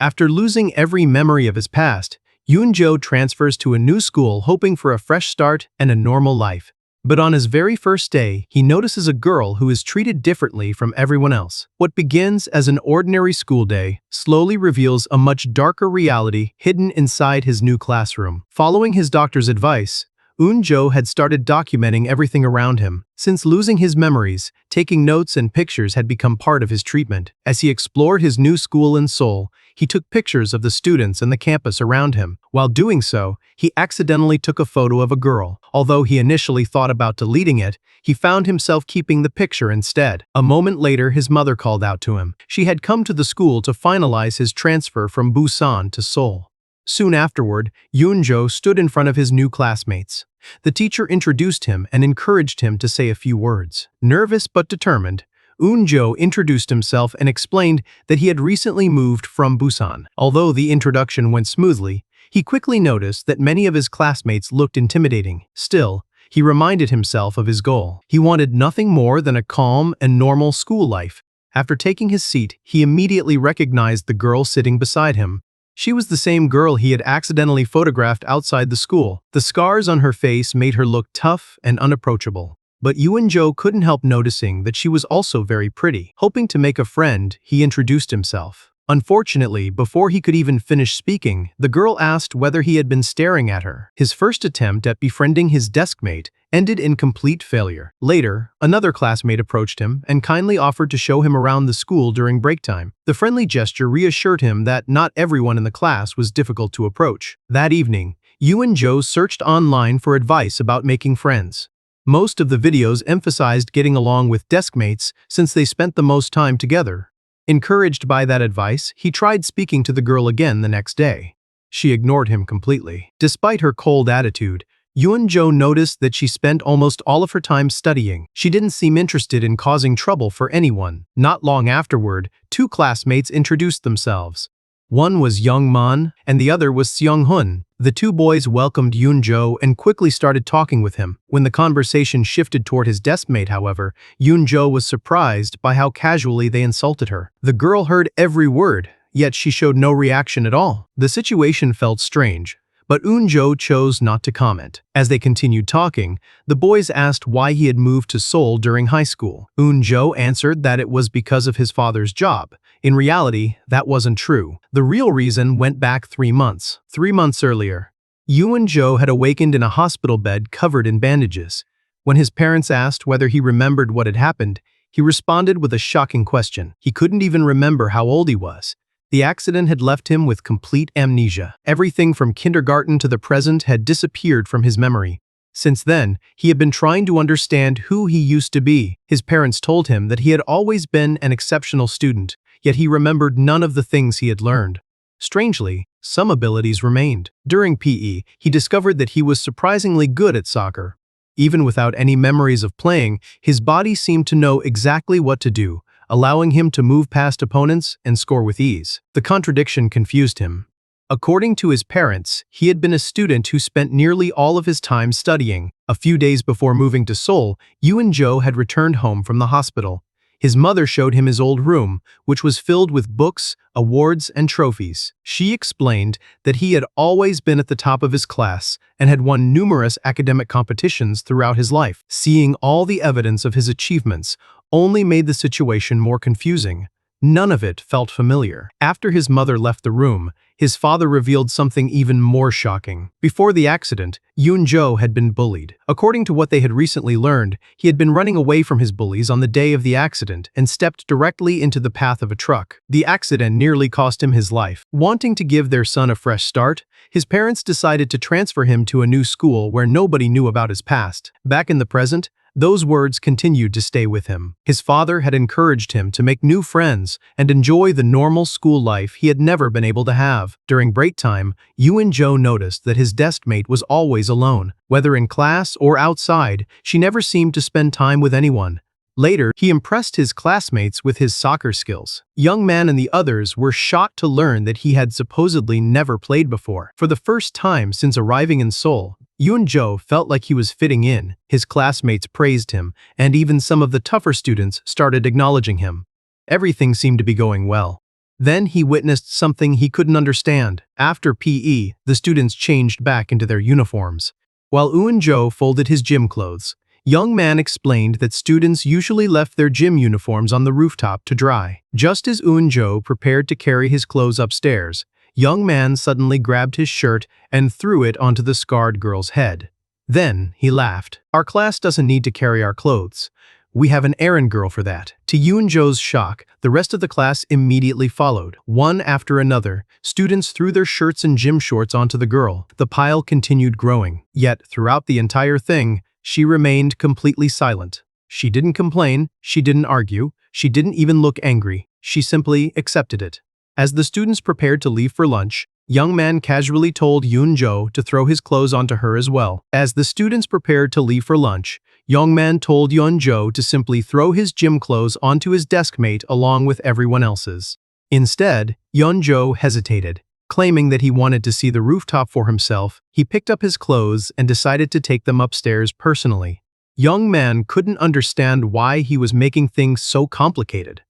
After losing every memory of his past, Eun Jo transfers to a new school hoping for a fresh start and a normal life. But on his very first day, he notices a girl who is treated differently from everyone else. What begins as an ordinary school day slowly reveals a much darker reality hidden inside his new classroom. Following his doctor's advice, Eun Jo had started documenting everything around him. Since losing his memories, taking notes and pictures had become part of his treatment. As he explored his new school in Seoul, he took pictures of the students and the campus around him. While doing so, he accidentally took a photo of a girl. Although he initially thought about deleting it, he found himself keeping the picture instead. A moment later, his mother called out to him. She had come to the school to finalize his transfer from Busan to Seoul. Soon afterward, Eun Jo stood in front of his new classmates. The teacher introduced him and encouraged him to say a few words. Nervous but determined, Eun Jo introduced himself and explained that he had recently moved from Busan. Although the introduction went smoothly, he quickly noticed that many of his classmates looked intimidating. Still, he reminded himself of his goal. He wanted nothing more than a calm and normal school life. After taking his seat, he immediately recognized the girl sitting beside him. She was the same girl he had accidentally photographed outside the school. The scars on her face made her look tough and unapproachable. But Eun Jo couldn't help noticing that she was also very pretty. Hoping to make a friend, he introduced himself. Unfortunately, before he could even finish speaking, the girl asked whether he had been staring at her. His first attempt at befriending his deskmate ended in complete failure. Later, another classmate approached him and kindly offered to show him around the school during break time. The friendly gesture reassured him that not everyone in the class was difficult to approach. That evening, Eun Jo searched online for advice about making friends. Most of the videos emphasized getting along with deskmates since they spent the most time together. Encouraged by that advice, he tried speaking to the girl again the next day. She ignored him completely. Despite her cold attitude, Eun Jo noticed that she spent almost all of her time studying. She didn't seem interested in causing trouble for anyone. Not long afterward, two classmates introduced themselves. One was Young Man, and the other was Seong Hun. The two boys welcomed Eun Jo and quickly started talking with him. When the conversation shifted toward his deskmate, however, Eun Jo was surprised by how casually they insulted her. The girl heard every word, yet she showed no reaction at all. The situation felt strange, but Eun Jo chose not to comment. As they continued talking, the boys asked why he had moved to Seoul during high school. Eun Jo answered that it was because of his father's job. In reality, that wasn't true. The real reason went back 3 months. 3 months earlier, Eun Jo had awakened in a hospital bed covered in bandages. When his parents asked whether he remembered what had happened, he responded with a shocking question. He couldn't even remember how old he was. The accident had left him with complete amnesia. Everything from kindergarten to the present had disappeared from his memory. Since then, he had been trying to understand who he used to be. His parents told him that he had always been an exceptional student, yet he remembered none of the things he had learned. Strangely, some abilities remained. During PE, he discovered that he was surprisingly good at soccer. Even without any memories of playing, his body seemed to know exactly what to do, allowing him to move past opponents and score with ease. The contradiction confused him. According to his parents, he had been a student who spent nearly all of his time studying. A few days before moving to Seoul, Eun Jo had returned home from the hospital. His mother showed him his old room, which was filled with books, awards, and trophies. She explained that he had always been at the top of his class and had won numerous academic competitions throughout his life. Seeing all the evidence of his achievements only made the situation more confusing. None of it felt familiar. After his mother left the room, his father revealed something even more shocking. Before the accident, Eun Jo had been bullied. According to what they had recently learned, he had been running away from his bullies on the day of the accident and stepped directly into the path of a truck. The accident nearly cost him his life. Wanting to give their son a fresh start, his parents decided to transfer him to a new school where nobody knew about his past. Back in the present, those words continued to stay with him. His father had encouraged him to make new friends and enjoy the normal school life he had never been able to have. During break time, Eun Jo noticed that his deskmate was always alone. Whether in class or outside, she never seemed to spend time with anyone. Later, he impressed his classmates with his soccer skills. Young Man and the others were shocked to learn that he had supposedly never played before. For the first time since arriving in Seoul, Eun Jo felt like he was fitting in. His classmates praised him, and even some of the tougher students started acknowledging him. Everything seemed to be going well. Then he witnessed something he couldn't understand. After PE, the students changed back into their uniforms. While Eun Jo folded his gym clothes, young man explained that students usually left their gym uniforms on the rooftop to dry. Just as Eun Jo prepared to carry his clothes upstairs, young man suddenly grabbed his shirt and threw it onto the scarred girl's head. Then he laughed. "Our class doesn't need to carry our clothes. We have an errand girl for that." To Eun Jo's shock, the rest of the class immediately followed. One after another, students threw their shirts and gym shorts onto the girl. The pile continued growing. Yet, throughout the entire thing, she remained completely silent. She didn't complain, she didn't argue, she didn't even look angry. She simply accepted it. As the students prepared to leave for lunch, young man casually told Eun Jo to throw his clothes onto her as well. As the students prepared to leave for lunch, young man told Eun Jo to simply throw his gym clothes onto his desk mate along with everyone else's. Instead, Eun Jo hesitated. Claiming that he wanted to see the rooftop for himself, he picked up his clothes and decided to take them upstairs personally. Young man couldn't understand why he was making things so complicated.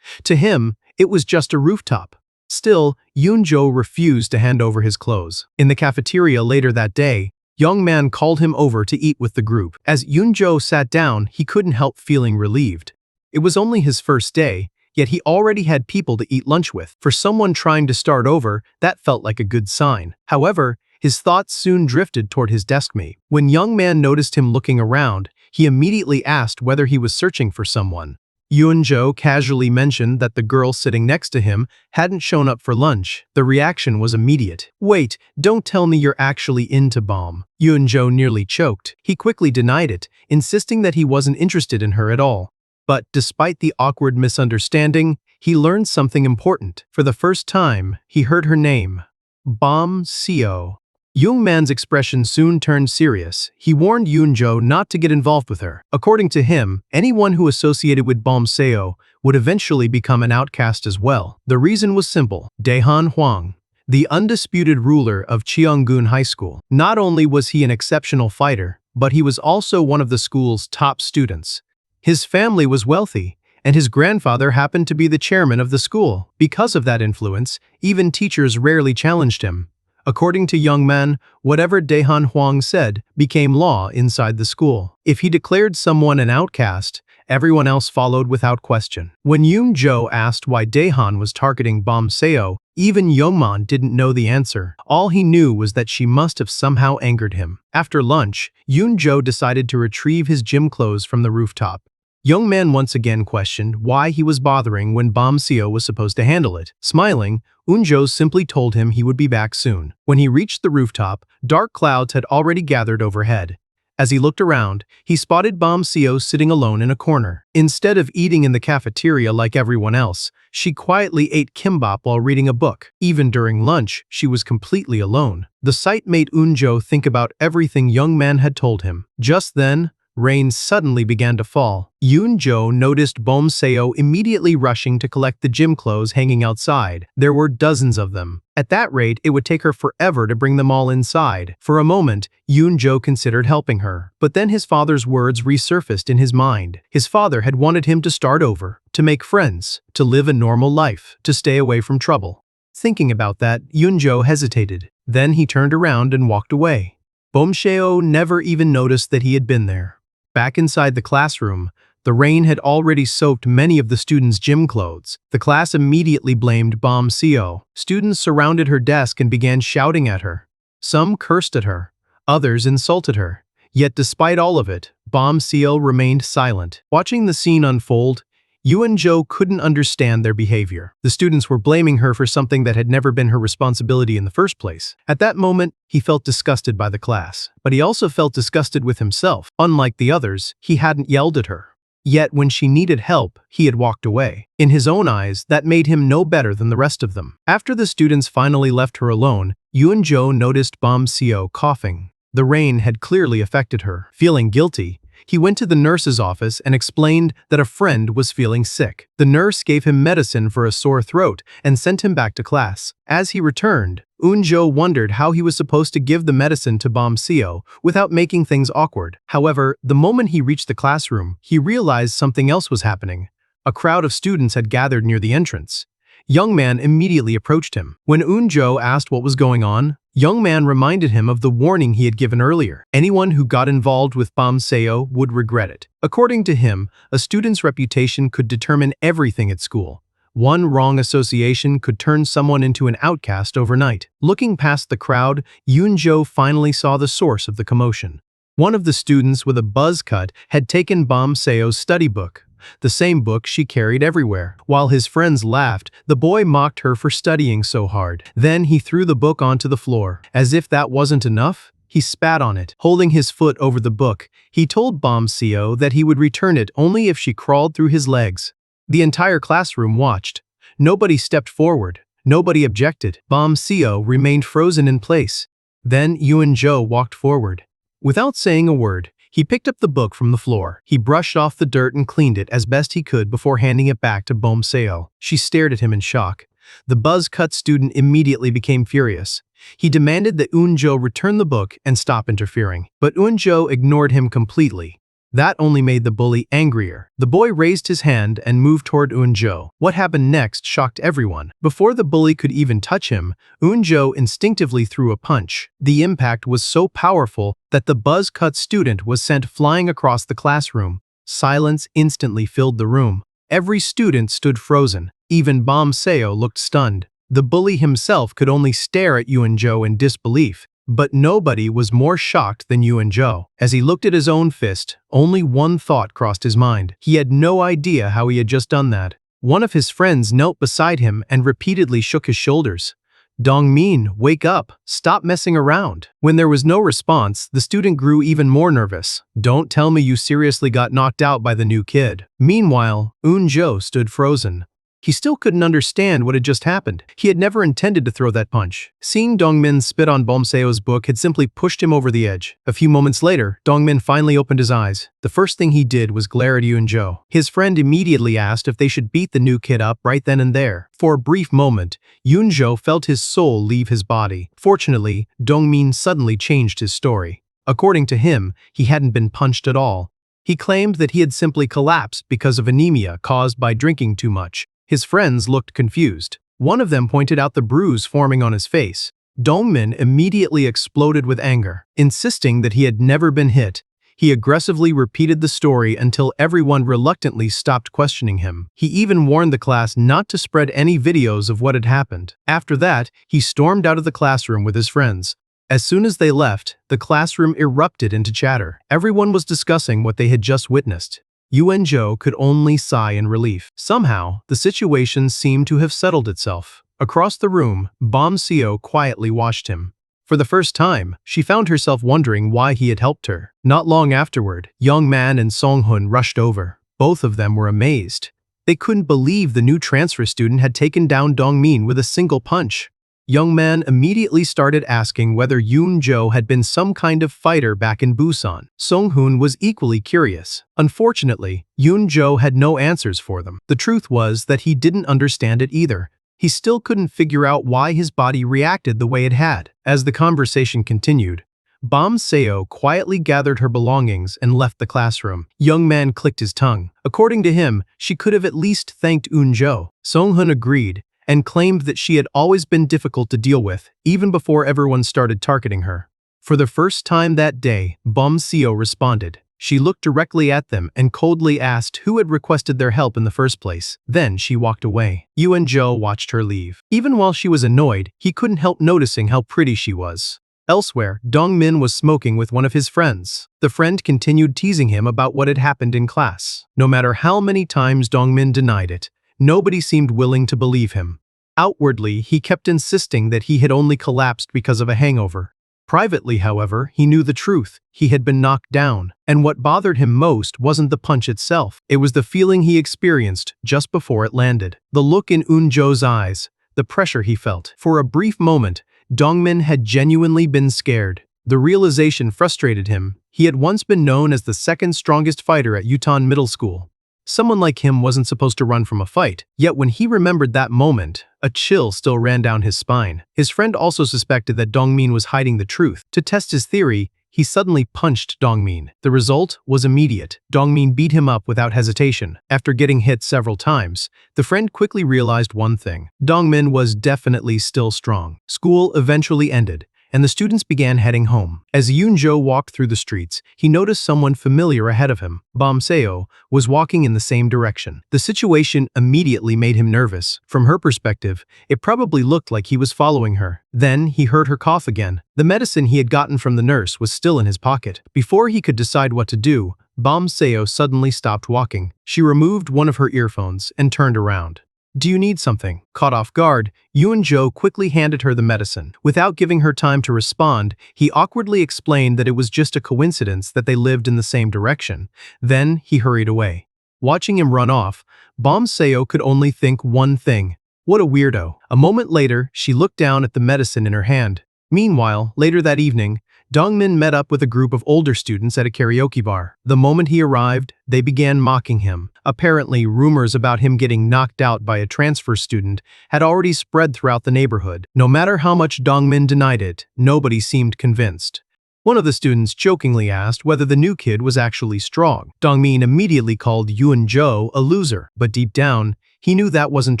To him, it was just a rooftop. Still, Eun Jo refused to hand over his clothes. In the cafeteria later that day, young man called him over to eat with the group. As Eun Jo sat down, he couldn't help feeling relieved. It was only his first day, yet he already had people to eat lunch with. For someone trying to start over, that felt like a good sign. However, his thoughts soon drifted toward his deskmate. When young man noticed him looking around, he immediately asked whether he was searching for someone. Eun Jo casually mentioned that the girl sitting next to him hadn't shown up for lunch. The reaction was immediate. "Wait, don't tell me you're actually into Bomb." Eun Jo nearly choked. He quickly denied it, insisting that he wasn't interested in her at all. But despite the awkward misunderstanding, he learned something important. For the first time, he heard her name. Bom Seo. Young man's expression soon turned serious. He warned Eun Jo not to get involved with her. According to him, anyone who associated with Bom Seo would eventually become an outcast as well. The reason was simple. Daehan Hwang, the undisputed ruler of Cheonggun High School. Not only was he an exceptional fighter, but he was also one of the school's top students. His family was wealthy, and his grandfather happened to be the chairman of the school. Because of that influence, even teachers rarely challenged him. According to young man, whatever Daehan Hwang said became law inside the school. If he declared someone an outcast, everyone else followed without question. When Eun Jo asked why Daehan was targeting Bom Seo, even Youngman didn't know the answer. All he knew was that she must have somehow angered him. After lunch, Eun Jo decided to retrieve his gym clothes from the rooftop. Young man once again questioned why he was bothering when Bom Seo was supposed to handle it. Smiling, Eun Jo simply told him he would be back soon. When he reached the rooftop, dark clouds had already gathered overhead. As he looked around, he spotted Bom Seo sitting alone in a corner. Instead of eating in the cafeteria like everyone else, she quietly ate kimbap while reading a book. Even during lunch, she was completely alone. The sight made Eun Jo think about everything young man had told him. Just then, rain suddenly began to fall. Eun Jo noticed Bom Seo immediately rushing to collect the gym clothes hanging outside. There were dozens of them. At that rate, it would take her forever to bring them all inside. For a moment, Eun Jo considered helping her. But then his father's words resurfaced in his mind. His father had wanted him to start over, to make friends, to live a normal life, to stay away from trouble. Thinking about that, Eun Jo hesitated. Then he turned around and walked away. Bom Seo never even noticed that he had been there. Back inside the classroom, the rain had already soaked many of the students' gym clothes. The class immediately blamed Bom Seo. Students surrounded her desk and began shouting at her. Some cursed at her, others insulted her. Yet despite all of it, Bom Seo remained silent. Watching the scene unfold, Eun Jo couldn't understand their behavior. The students were blaming her for something that had never been her responsibility in the first place. At that moment, he felt disgusted by the class. But he also felt disgusted with himself. Unlike the others, he hadn't yelled at her. Yet when she needed help, he had walked away. In his own eyes, that made him no better than the rest of them. After the students finally left her alone, Eun Jo noticed Bom Seo coughing. The rain had clearly affected her. Feeling guilty, he went to the nurse's office and explained that a friend was feeling sick. The nurse gave him medicine for a sore throat and sent him back to class. As he returned, Eun Jo wondered how he was supposed to give the medicine to Bom Seo without making things awkward. However, the moment he reached the classroom, he realized something else was happening. A crowd of students had gathered near the entrance. Young Man immediately approached him. When Eun Jo asked what was going on, Young Man reminded him of the warning he had given earlier. Anyone who got involved with Bam Seo would regret it. According to him, a student's reputation could determine everything at school. One wrong association could turn someone into an outcast overnight. Looking past the crowd, Eun Jo finally saw the source of the commotion. One of the students with a buzz cut had taken Bam Seo's study book, the same book she carried everywhere. While his friends laughed, the boy mocked her for studying so hard. Then he threw the book onto the floor. As if that wasn't enough, he spat on it. Holding his foot over the book, he told Bam Seo that he would return it only if she crawled through his legs. The entire classroom watched. Nobody stepped forward. Nobody objected. Bam Seo remained frozen in place. Then Eun Jo walked forward. Without saying a word, he picked up the book from the floor. He brushed off the dirt and cleaned it as best he could before handing it back to Bam Seo. She stared at him in shock. The buzz-cut student immediately became furious. He demanded that Eun Jo return the book and stop interfering. But Eun Jo ignored him completely. That only made the bully angrier. The boy raised his hand and moved toward Eun Jo. What happened next shocked everyone. Before the bully could even touch him, Eun Jo instinctively threw a punch. The impact was so powerful that the buzz-cut student was sent flying across the classroom. Silence instantly filled the room. Every student stood frozen. Even Bam Seo looked stunned. The bully himself could only stare at Eun Jo in disbelief. But nobody was more shocked than Eun Jo. As he looked at his own fist, only one thought crossed his mind. He had no idea how he had just done that. One of his friends knelt beside him and repeatedly shook his shoulders. "Dongmin, wake up. Stop messing around." When there was no response, the student grew even more nervous. "Don't tell me you seriously got knocked out by the new kid." Meanwhile, Eun Jo stood frozen. He still couldn't understand what had just happened. He had never intended to throw that punch. Seeing Dongmin spit on Bam Seo's book had simply pushed him over the edge. A few moments later, Dongmin finally opened his eyes. The first thing he did was glare at Eun Jo. His friend immediately asked if they should beat the new kid up right then and there. For a brief moment, Eun Jo felt his soul leave his body. Fortunately, Dongmin suddenly changed his story. According to him, he hadn't been punched at all. He claimed that he had simply collapsed because of anemia caused by drinking too much. His friends looked confused. One of them pointed out the bruise forming on his face. Dongmin immediately exploded with anger. Insisting that he had never been hit, he aggressively repeated the story until everyone reluctantly stopped questioning him. He even warned the class not to spread any videos of what had happened. After that, he stormed out of the classroom with his friends. As soon as they left, the classroom erupted into chatter. Everyone was discussing what they had just witnessed. Eun Jo could only sigh in relief. Somehow, the situation seemed to have settled itself. Across the room, Bam Seo quietly watched him. For the first time, she found herself wondering why he had helped her. Not long afterward, Young Man and Song-hun rushed over. Both of them were amazed. They couldn't believe the new transfer student had taken down Dongmin with a single punch. Young Man immediately started asking whether Eun Jo had been some kind of fighter back in Busan. Song-hun was equally curious. Unfortunately, Eun Jo had no answers for them. The truth was that he didn't understand it either. He still couldn't figure out why his body reacted the way it had. As the conversation continued, Bam Seo quietly gathered her belongings and left the classroom. Young Man clicked his tongue. According to him, she could have at least thanked Eun Jo. Song-hun agreed and claimed that she had always been difficult to deal with, even before everyone started targeting her. For the first time that day, Bam Seo responded. She looked directly at them and coldly asked who had requested their help in the first place. Then she walked away. Eun Jo watched her leave. Even while she was annoyed, he couldn't help noticing how pretty she was. Elsewhere, Dongmin was smoking with one of his friends. The friend continued teasing him about what had happened in class. No matter how many times Dongmin denied it, nobody seemed willing to believe him. Outwardly, he kept insisting that he had only collapsed because of a hangover. Privately, however, he knew the truth. He had been knocked down, and what bothered him most wasn't the punch itself. It was the feeling he experienced just before it landed. The look in Eun Jo's eyes, the pressure he felt. For a brief moment, Dongmin had genuinely been scared. The realization frustrated him. He had once been known as the second strongest fighter at Yutan Middle School. Someone like him wasn't supposed to run from a fight, yet when he remembered that moment, a chill still ran down his spine. His friend also suspected that Dongmin was hiding the truth. To test his theory, he suddenly punched Dongmin. The result was immediate. Dongmin beat him up without hesitation. After getting hit several times, the friend quickly realized one thing. Dongmin was definitely still strong. School eventually ended, and the students began heading home. As Eun Jo walked through the streets, he noticed someone familiar ahead of him. Bom Seo was walking in the same direction. The situation immediately made him nervous. From her perspective, it probably looked like he was following her. Then he heard her cough again. The medicine he had gotten from the nurse was still in his pocket. Before he could decide what to do, Bom Seo suddenly stopped walking. She removed one of her earphones and turned around. "Do you need something?" Caught off guard, Eun Jo quickly handed her the medicine. Without giving her time to respond, he awkwardly explained that it was just a coincidence that they lived in the same direction. Then he hurried away. Watching him run off, Bom Seo could only think one thing. What a weirdo. A moment later, she looked down at the medicine in her hand. Meanwhile, later that evening, Dongmin met up with a group of older students at a karaoke bar. The moment he arrived, they began mocking him. Apparently, rumors about him getting knocked out by a transfer student had already spread throughout the neighborhood. No matter how much Dongmin denied it, nobody seemed convinced. One of the students jokingly asked whether the new kid was actually strong. Dongmin immediately called Eun Jo a loser, but deep down, he knew that wasn't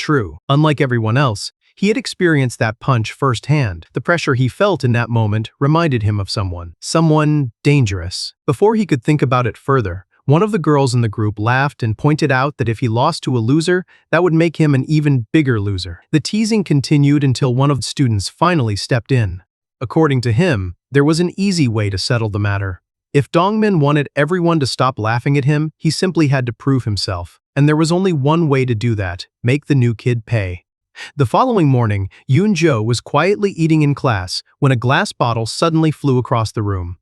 true. Unlike everyone else, he had experienced that punch firsthand. The pressure he felt in that moment reminded him of someone dangerous. Before he could think about it further, one of the girls in the group laughed and pointed out that if he lost to a loser, that would make him an even bigger loser. The teasing continued until one of the students finally stepped in. According to him, there was an easy way to settle the matter. If Dongmin wanted everyone to stop laughing at him, he simply had to prove himself. And there was only one way to do that: make the new kid pay. The following morning, Eun Jo was quietly eating in class when a glass bottle suddenly flew across the room.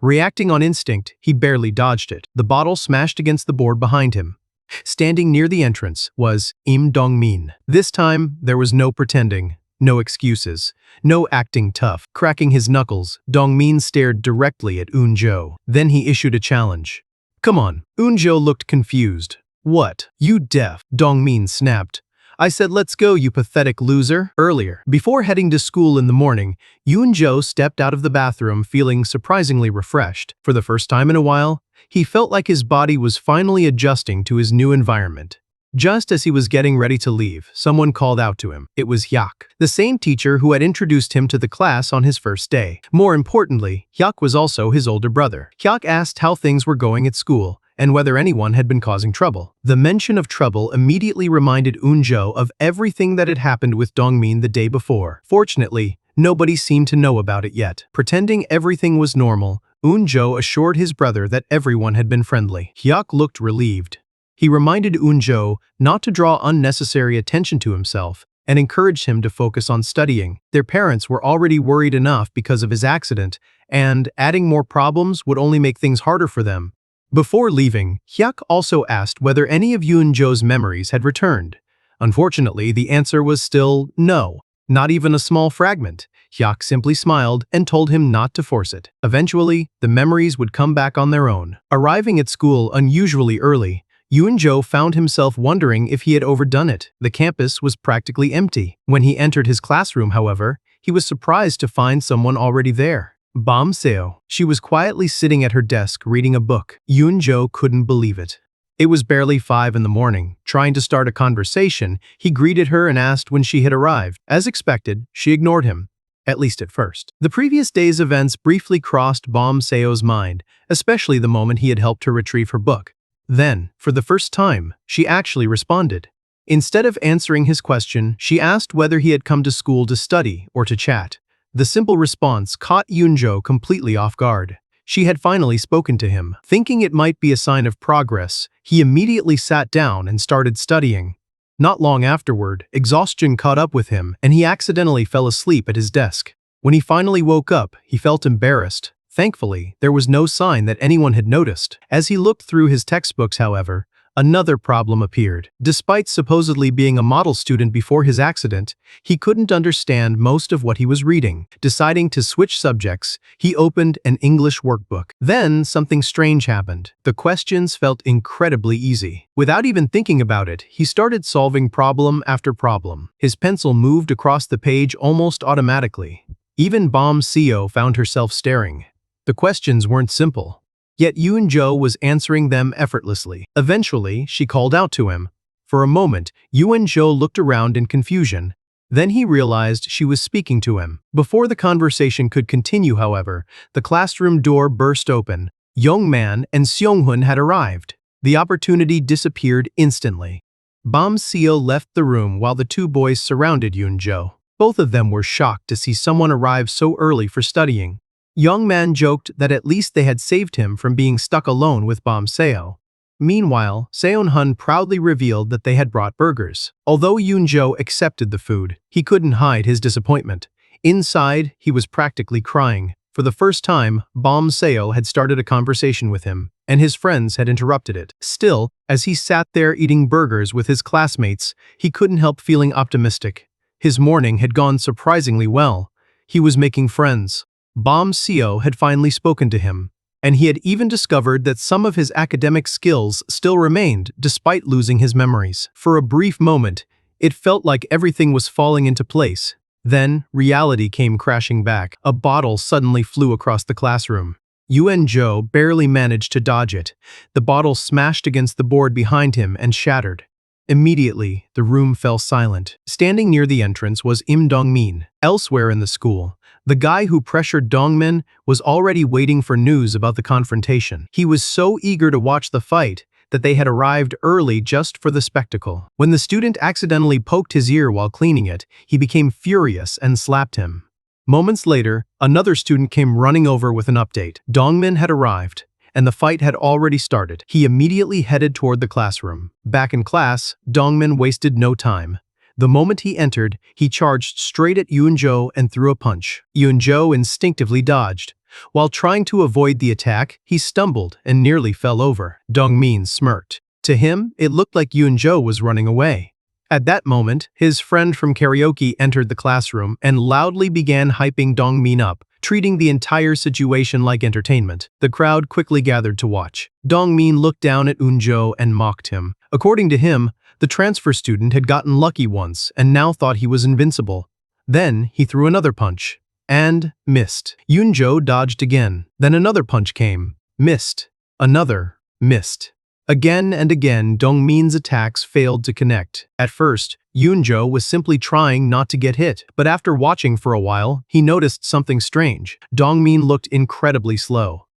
Reacting on instinct, he barely dodged it. The bottle smashed against the board behind him. Standing near the entrance was Im Dongmin. This time, there was no pretending, no excuses, no acting tough. Cracking his knuckles, Dongmin stared directly at Eun Jo. Then he issued a challenge. "Come on." Eun Jo looked confused. "What? You deaf?" Dongmin snapped. "I said let's go, you pathetic loser." Earlier, before heading to school in the morning, Eun Jo stepped out of the bathroom feeling surprisingly refreshed. For the first time in a while, he felt like his body was finally adjusting to his new environment. Just as he was getting ready to leave, someone called out to him. It was Hyuk, the same teacher who had introduced him to the class on his first day. More importantly, Hyuk was also his older brother. Hyuk asked how things were going at school and whether anyone had been causing trouble. The mention of trouble immediately reminded Eun Jo of everything that had happened with Dongmin the day before. Fortunately, nobody seemed to know about it yet. Pretending everything was normal, Eun Jo assured his brother that everyone had been friendly. Hyuk looked relieved. He reminded Eun Jo not to draw unnecessary attention to himself and encouraged him to focus on studying. Their parents were already worried enough because of his accident, and adding more problems would only make things harder for them. Before leaving, Hyuk also asked whether any of Eun Jo's memories had returned. Unfortunately, the answer was still no, not even a small fragment. Hyuk simply smiled and told him not to force it. Eventually, the memories would come back on their own. Arriving at school unusually early, Eun Jo found himself wondering if he had overdone it. The campus was practically empty. When he entered his classroom, however, he was surprised to find someone already there. Bom Seo. She was quietly sitting at her desk reading a book. Eun Jo couldn't believe it. It was barely 5 in the morning. Trying to start a conversation, he greeted her and asked when she had arrived. As expected, she ignored him, at least at first. The previous day's events briefly crossed Bom Seo's mind, especially the moment he had helped her retrieve her book. Then, for the first time, she actually responded. Instead of answering his question, she asked whether he had come to school to study or to chat. The simple response caught Eun Jo completely off guard. She had finally spoken to him. Thinking it might be a sign of progress, he immediately sat down and started studying. Not long afterward, exhaustion caught up with him, and he accidentally fell asleep at his desk. When he finally woke up, he felt embarrassed. Thankfully, there was no sign that anyone had noticed. As he looked through his textbooks, however, another problem appeared. Despite supposedly being a model student before his accident, he couldn't understand most of what he was reading. Deciding to switch subjects, he opened an English workbook. Then something strange happened. The questions felt incredibly easy. Without even thinking about it, he started solving problem after problem. His pencil moved across the page almost automatically. Even Bom Seo found herself staring. The questions weren't simple. Yet Eun Jo was answering them effortlessly. Eventually, she called out to him. For a moment, Eun Jo looked around in confusion. Then he realized she was speaking to him. Before the conversation could continue, however, the classroom door burst open. Youngman and Seonghun had arrived. The opportunity disappeared instantly. Bam Seo left the room while the two boys surrounded Eun Jo. Both of them were shocked to see someone arrive so early for studying. Youngman joked that at least they had saved him from being stuck alone with Bam Seo. Meanwhile, Seonghun proudly revealed that they had brought burgers. Although Eun Jo accepted the food, he couldn't hide his disappointment. Inside, he was practically crying. For the first time, Bam Seo had started a conversation with him, and his friends had interrupted it. Still, as he sat there eating burgers with his classmates, he couldn't help feeling optimistic. His morning had gone surprisingly well. He was making friends. Bam Seo had finally spoken to him, and he had even discovered that some of his academic skills still remained despite losing his memories. For a brief moment, it felt like everything was falling into place. Then, reality came crashing back. A bottle suddenly flew across the classroom. Eun Jo barely managed to dodge it. The bottle smashed against the board behind him and shattered. Immediately, the room fell silent. Standing near the entrance was Im Dongmin. Elsewhere in the school, the guy who pressured Dongmin was already waiting for news about the confrontation. He was so eager to watch the fight that they had arrived early just for the spectacle. When the student accidentally poked his ear while cleaning it, he became furious and slapped him. Moments later, another student came running over with an update. Dongmin had arrived, and the fight had already started. He immediately headed toward the classroom. Back in class, Dongmin wasted no time. The moment he entered, he charged straight at Eun Jo and threw a punch. Eun Jo instinctively dodged. While trying to avoid the attack, he stumbled and nearly fell over. Dongmin smirked. To him, it looked like Eun Jo was running away. At that moment, his friend from karaoke entered the classroom and loudly began hyping Dongmin up, treating the entire situation like entertainment. The crowd quickly gathered to watch. Dongmin looked down at Eun Jo and mocked him. According to him, the transfer student had gotten lucky once and now thought he was invincible. Then he threw another punch. And missed. Eun Jo dodged again. Then another punch came. Missed. Another. Missed. Again and again, Dongmin's attacks failed to connect. At first, Eun Jo was simply trying not to get hit, but after watching for a while, he noticed something strange. Dongmin looked incredibly slow.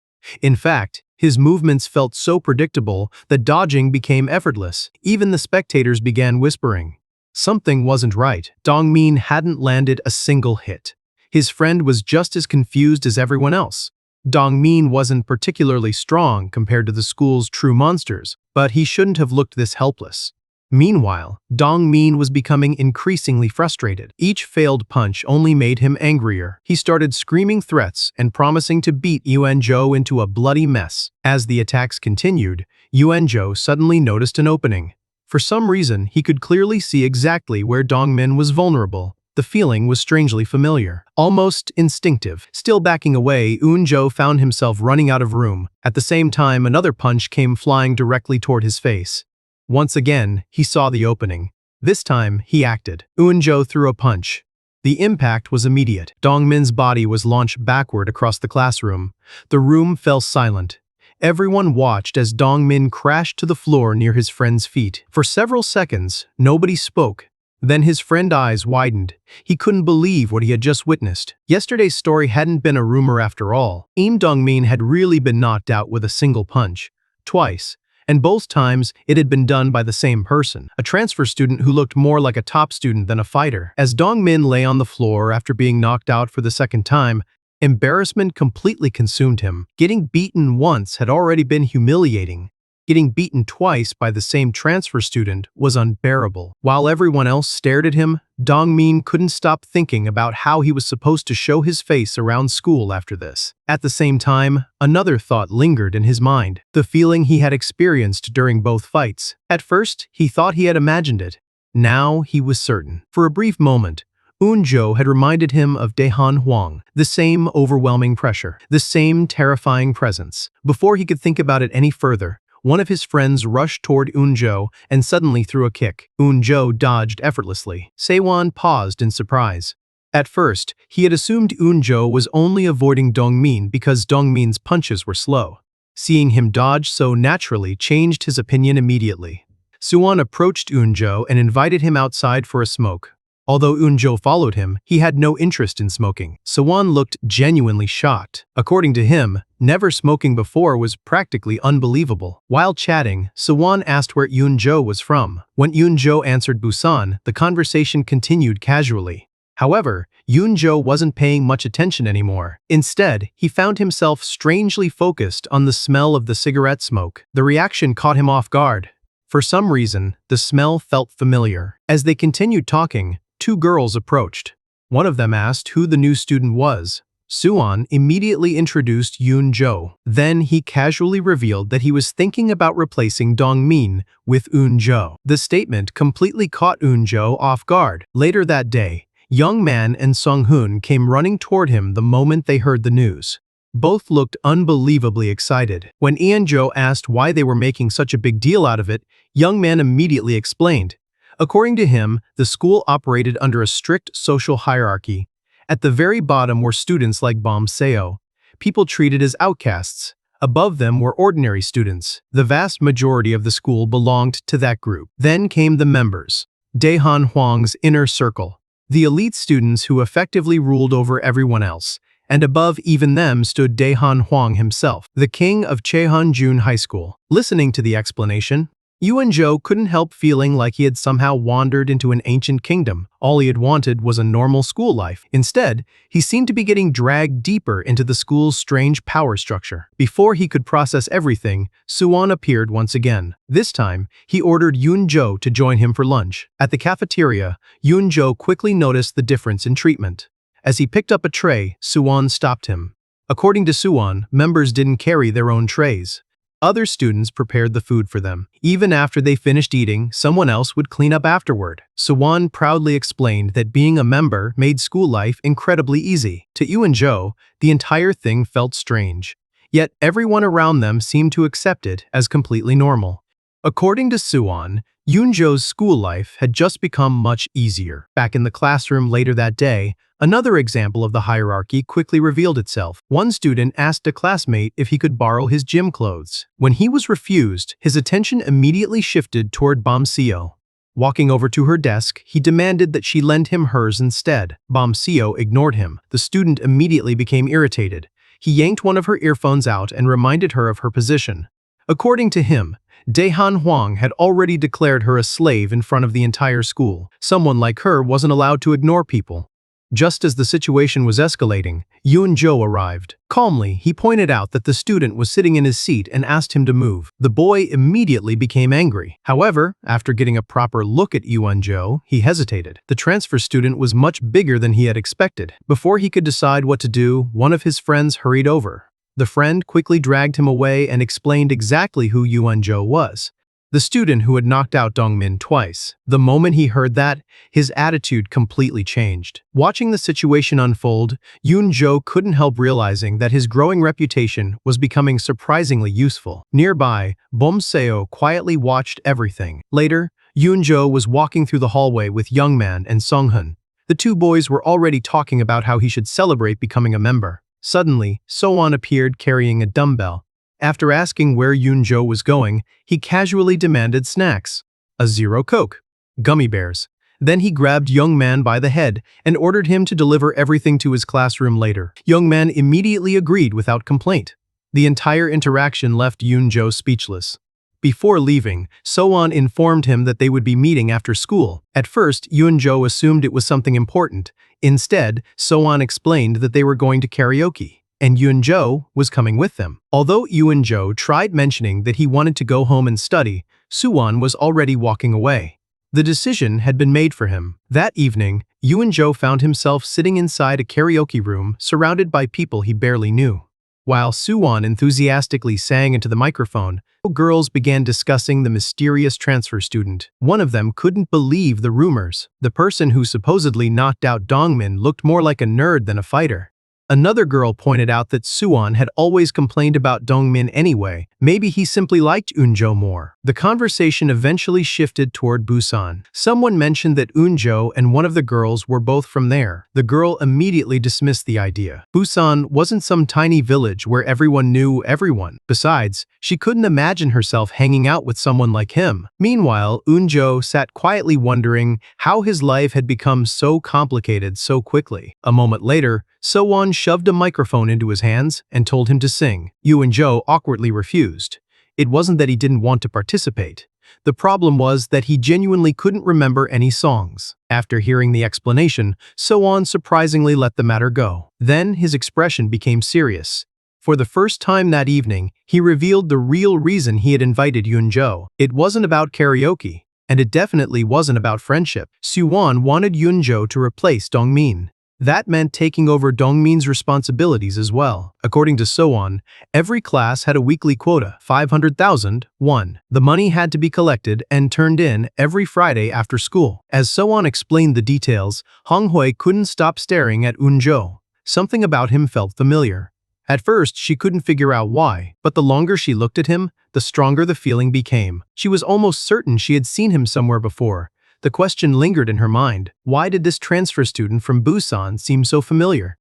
In fact, his movements felt so predictable that dodging became effortless. Even the spectators began whispering. Something wasn't right. Dongmin hadn't landed a single hit. His friend was just as confused as everyone else. Dongmin wasn't particularly strong compared to the school's true monsters, but he shouldn't have looked this helpless. Meanwhile, Dongmin was becoming increasingly frustrated. Each failed punch only made him angrier. He started screaming threats and promising to beat Eun Jo into a bloody mess. As the attacks continued, Eun Jo suddenly noticed an opening. For some reason, he could clearly see exactly where Dongmin was vulnerable. The feeling was strangely familiar, almost instinctive. Still backing away, Eun Jo found himself running out of room. At the same time, another punch came flying directly toward his face. Once again, he saw the opening. This time, he acted. Eun Jo threw a punch. The impact was immediate. Dongmin's body was launched backward across the classroom. The room fell silent. Everyone watched as Dongmin crashed to the floor near his friend's feet. For several seconds, nobody spoke. Then his friend's eyes widened. He couldn't believe what he had just witnessed. Yesterday's story hadn't been a rumor after all. Im Dongmin had really been knocked out with a single punch. Twice. And both times, it had been done by the same person, a transfer student who looked more like a top student than a fighter. As Dongmin lay on the floor after being knocked out for the second time, embarrassment completely consumed him. Getting beaten once had already been humiliating. Getting beaten twice by the same transfer student was unbearable. While everyone else stared at him, Dongmin couldn't stop thinking about how he was supposed to show his face around school after this. At the same time, another thought lingered in his mind, the feeling he had experienced during both fights. At first, he thought he had imagined it. Now he was certain. For a brief moment, Eun Jo had reminded him of Daehan Hwang, the same overwhelming pressure, the same terrifying presence. Before he could think about it any further, one of his friends rushed toward Eun Jo and suddenly threw a kick. Eun Jo dodged effortlessly. Sewon paused in surprise. At first, he had assumed Eun Jo was only avoiding Dongmin because Dongmin's punches were slow. Seeing him dodge so naturally changed his opinion immediately. Suwon approached Eun Jo and invited him outside for a smoke. Although Eun Jo followed him, he had no interest in smoking. Suwon looked genuinely shocked. According to him, never smoking before was practically unbelievable. While chatting, Suwon asked where Eun Jo was from. When Eun Jo answered Busan, the conversation continued casually. However, Eun Jo wasn't paying much attention anymore. Instead, he found himself strangely focused on the smell of the cigarette smoke. The reaction caught him off guard. For some reason, the smell felt familiar. As they continued talking, two girls approached. One of them asked who the new student was. Suwon immediately introduced Eun Jo. Then he casually revealed that he was thinking about replacing Dongmin with Eun Jo. The statement completely caught Eun Jo off guard. Later that day, Young Man and Sung-hoon came running toward him the moment they heard the news. Both looked unbelievably excited. When Eun Jo asked why they were making such a big deal out of it, Young Man immediately explained. According to him, the school operated under a strict social hierarchy. At the very bottom were students like Bom Seo, people treated as outcasts. Above them were ordinary students. The vast majority of the school belonged to that group. Then came the members. Daehan Hwang's inner circle. The elite students who effectively ruled over everyone else. And above even them stood Daehan Hwang himself, the king of Cheonjun High School. Listening to the explanation, Eun Jo couldn't help feeling like he had somehow wandered into an ancient kingdom. All he had wanted was a normal school life. Instead, he seemed to be getting dragged deeper into the school's strange power structure. Before he could process everything, Suwon appeared once again. This time, he ordered Eun Jo to join him for lunch. At the cafeteria, Eun Jo quickly noticed the difference in treatment. As he picked up a tray, Suwon stopped him. According to Suwon, members didn't carry their own trays. Other students prepared the food for them. Even after they finished eating, someone else would clean up afterward. Suwon proudly explained that being a member made school life incredibly easy. To Eun Jo, the entire thing felt strange. Yet everyone around them seemed to accept it as completely normal. According to Suwon, Eun Jo's school life had just become much easier. Back in the classroom later that day, another example of the hierarchy quickly revealed itself. One student asked a classmate if he could borrow his gym clothes. When he was refused, his attention immediately shifted toward Bom Seo. Walking over to her desk, he demanded that she lend him hers instead. Bom Seo ignored him. The student immediately became irritated. He yanked one of her earphones out and reminded her of her position. According to him, Daehan Hwang had already declared her a slave in front of the entire school. Someone like her wasn't allowed to ignore people. Just as the situation was escalating, Eun Jo arrived. Calmly, he pointed out that the student was sitting in his seat and asked him to move. The boy immediately became angry. However, after getting a proper look at Eun Jo, he hesitated. The transfer student was much bigger than he had expected. Before he could decide what to do, one of his friends hurried over. The friend quickly dragged him away and explained exactly who Eun Jo was. The student who had knocked out Dongmin twice. The moment he heard that, his attitude completely changed. Watching the situation unfold, Eun Jo couldn't help realizing that his growing reputation was becoming surprisingly useful. Nearby, Bom Seo quietly watched everything. Later, Eun Jo was walking through the hallway with Young Man and Sung-hoon. The two boys were already talking about how he should celebrate becoming a member. Suddenly, Suwon appeared carrying a dumbbell. After asking where Eun Jo was going, he casually demanded snacks. A Zero Coke. Gummy bears. Then he grabbed Young Man by the head and ordered him to deliver everything to his classroom later. Young Man immediately agreed without complaint. The entire interaction left Eun Jo speechless. Before leaving, Suwon informed him that they would be meeting after school. At first, Eun Jo assumed it was something important. Instead, Suwon explained that they were going to karaoke, and Eun Jo was coming with them. Although Eun Jo tried mentioning that he wanted to go home and study, Suwon was already walking away. The decision had been made for him. That evening, Eun Jo found himself sitting inside a karaoke room surrounded by people he barely knew. While Suwon enthusiastically sang into the microphone, girls began discussing the mysterious transfer student. One of them couldn't believe the rumors. The person who supposedly knocked out Dongmin looked more like a nerd than a fighter. Another girl pointed out that Suwon had always complained about Dongmin anyway. Maybe he simply liked Eun Jo more. The conversation eventually shifted toward Busan. Someone mentioned that Eun Jo and one of the girls were both from there. The girl immediately dismissed the idea. Busan wasn't some tiny village where everyone knew everyone. Besides, she couldn't imagine herself hanging out with someone like him. Meanwhile, Eun Jo sat quietly wondering how his life had become so complicated so quickly. A moment later, Sowon shoved a microphone into his hands and told him to sing. Eun Jo awkwardly refused. It wasn't that he didn't want to participate. The problem was that he genuinely couldn't remember any songs. After hearing the explanation, Sowon surprisingly let the matter go. Then his expression became serious. For the first time that evening, he revealed the real reason he had invited Eun Jo. It wasn't about karaoke, and it definitely wasn't about friendship. Sowon wanted Eun Jo to replace Dongmin. That meant taking over Dongmin's responsibilities as well. According to Sowon, every class had a weekly quota, 500,000 won. The money had to be collected and turned in every Friday after school. As Sowon explained the details, Honghui couldn't stop staring at Eun Jo. Something about him felt familiar. At first, she couldn't figure out why, but the longer she looked at him, the stronger the feeling became. She was almost certain she had seen him somewhere before. The question lingered in her mind. Why did this transfer student from Busan seem so familiar?